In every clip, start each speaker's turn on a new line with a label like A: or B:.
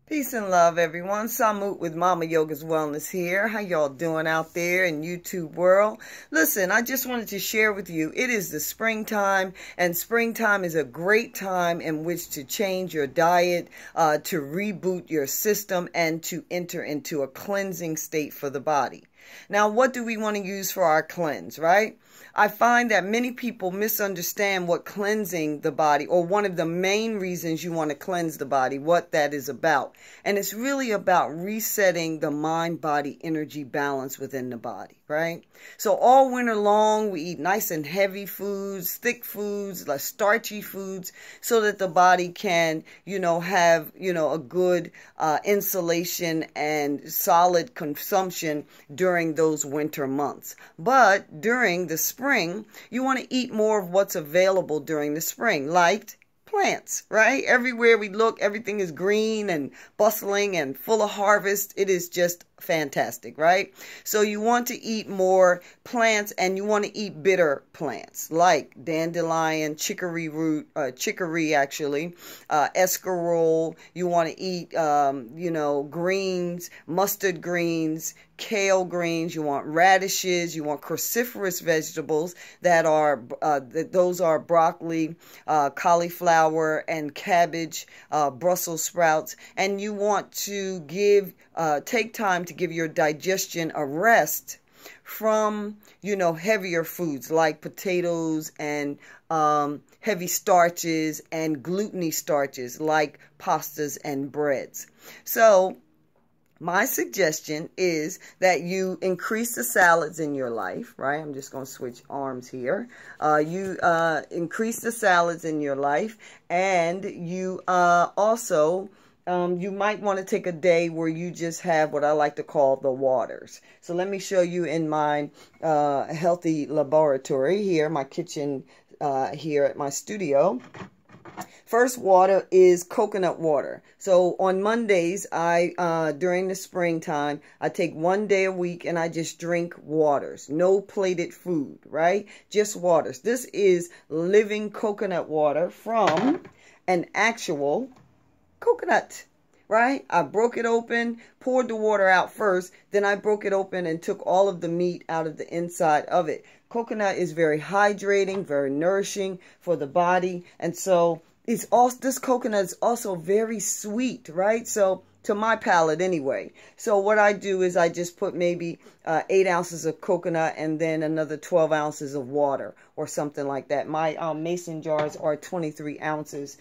A: Peace and love, everyone. Samut with Mama Yoga's Wellness here. How y'all doing out there in YouTube world? Listen, I just wanted to share with you, it is the springtime, and springtime is a great time in which to change your diet, to reboot your system, and to enter into a cleansing state for the body. Now, what do we want to use for our cleanse, right? I find that many people misunderstand what cleansing the body, or one of the main reasons you want to cleanse the body, what that is about. And it's really about resetting the mind-body energy balance within the body, right? So all winter long, we eat nice and heavy foods, thick foods, like starchy foods, so that the body can, have, a good insulation and solid consumption during those winter months. But during the spring, you want to eat more of what's available during the spring, like plants, right? Everywhere we look, everything is green and bustling and full of harvest. It is just fantastic, right? So you want to eat more plants, and you want to eat bitter plants like dandelion, chicory actually, escarole. You want to eat, greens, mustard greens, kale greens. You want radishes. You want cruciferous vegetables that are those are broccoli, cauliflower, and cabbage, Brussels sprouts. And you want to take time to give your digestion a rest from, heavier foods like potatoes and heavy starches and glutinous starches like pastas and breads. So my suggestion is that you increase the salads in your life, right? I'm just going to switch arms here. You increase the salads in your life, and you also you might want to take a day where you just have what I like to call the waters. So let me show you in my healthy laboratory here, my kitchen here at my studio. First water is coconut water. So on Mondays, during the springtime, I take one day a week and I just drink waters. No plated food, right? Just waters. This is living coconut water from an actual coconut, right? I broke it open, poured the water out first, then I broke it open and took all of the meat out of the inside of it. Coconut is very hydrating, very nourishing for the body, and so this coconut is also very sweet, right? So to my palate anyway. So what I do is I just put maybe 8 ounces of coconut and then another 12 ounces of water or something like that. My mason jars are 23 ounces.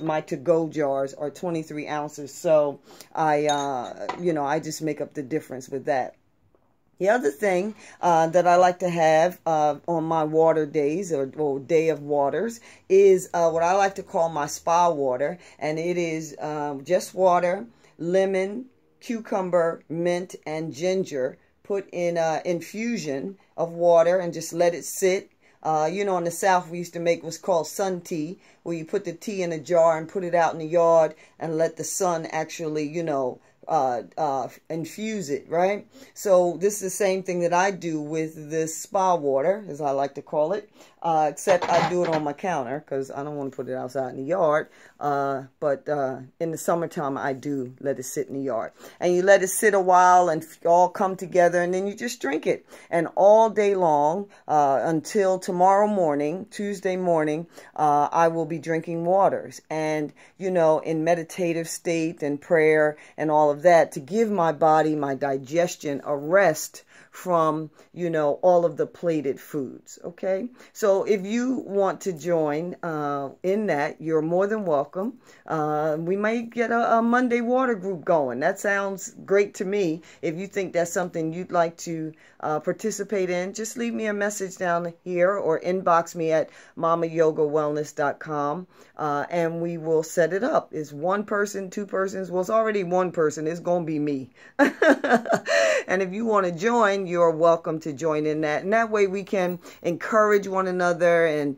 A: My to-go jars are 23 ounces. So I just make up the difference with that. The other thing that I like to have on my water days or day of waters is what I like to call my spa water. And it is just water, lemon, cucumber, mint, and ginger put in an infusion of water and just let it sit. In the South, we used to make what's called sun tea, where you put the tea in a jar and put it out in the yard and let the sun actually, infuse it, right? So this is the same thing that I do with this spa water, as I like to call it, except I do it on my counter because I don't want to put it outside in the yard. But in the summertime, I do let it sit in the yard. And you let it sit a while and all come together, and then you just drink it. And all day long until tomorrow morning, Tuesday morning, I will be drinking waters. And, in meditative state and prayer and all of that, to give my body, my digestion, a rest from, all of the plated foods, okay? So if you want to join in that, you're more than welcome. We might get a Monday water group going. That sounds great to me. If you think that's something you'd like to participate in, just leave me a message down here or inbox me at mamayogawellness.com and we will set it up. Is one person, two persons? Well, it's already one person. It's going to be me. And if you want to join, you're welcome to join in that. And that way we can encourage one another and,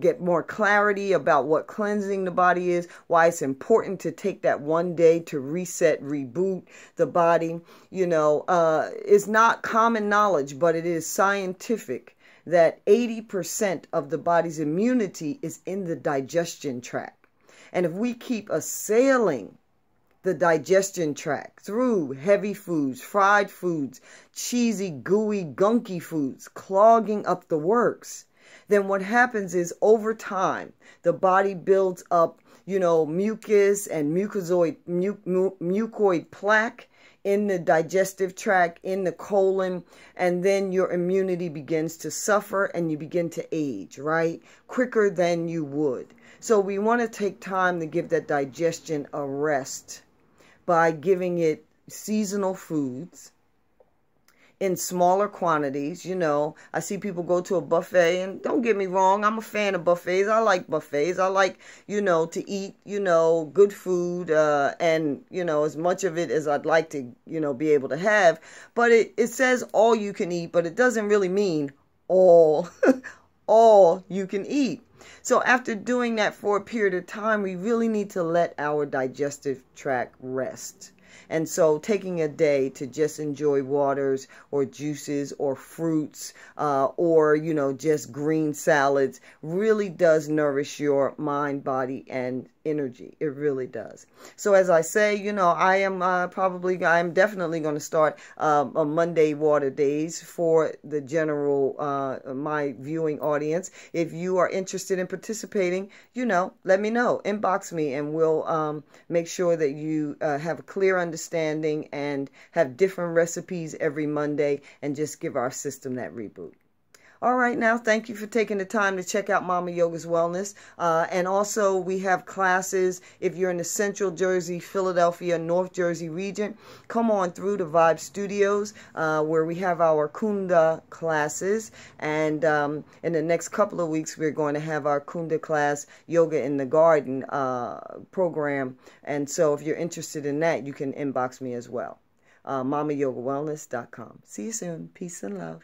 A: get more clarity about what cleansing the body is, why it's important to take that one day to reset, reboot the body. It's not common knowledge, but it is scientific that 80% of the body's immunity is in the digestion tract. And if we keep assailing the digestion tract through heavy foods, fried foods, cheesy, gooey, gunky foods, clogging up the works, then what happens is over time, the body builds up, mucus and mucoid plaque in the digestive tract, in the colon, and then your immunity begins to suffer and you begin to age, right? Quicker than you would. So we want to take time to give that digestion a rest by giving it seasonal foods in smaller quantities. I see people go to a buffet, and don't get me wrong, I'm a fan of buffets. I like buffets. I like, to eat, good food, and, as much of it as I'd like to, be able to have. But it says all you can eat, but it doesn't really mean all, all you can eat. So after doing that for a period of time, we really need to let our digestive tract rest. And so taking a day to just enjoy waters or juices or fruits or, just green salads really does nourish your mind, body, and energy. It really does. So as I say, I am definitely going to start a Monday water days for the general, my viewing audience. If you are interested in participating, let me know. Inbox me and we'll make sure that you have a clear understanding and have different recipes every Monday and just give our system that reboot. All right, now, thank you for taking the time to check out Mama Yoga's Wellness. And also, we have classes. If you're in the Central Jersey, Philadelphia, North Jersey region, come on through to Vibe Studios, where we have our Kunda classes. And in the next couple of weeks, we're going to have our Kunda class, Yoga in the Garden program. And so if you're interested in that, you can inbox me as well. MamaYogaWellness.com. See you soon. Peace and love.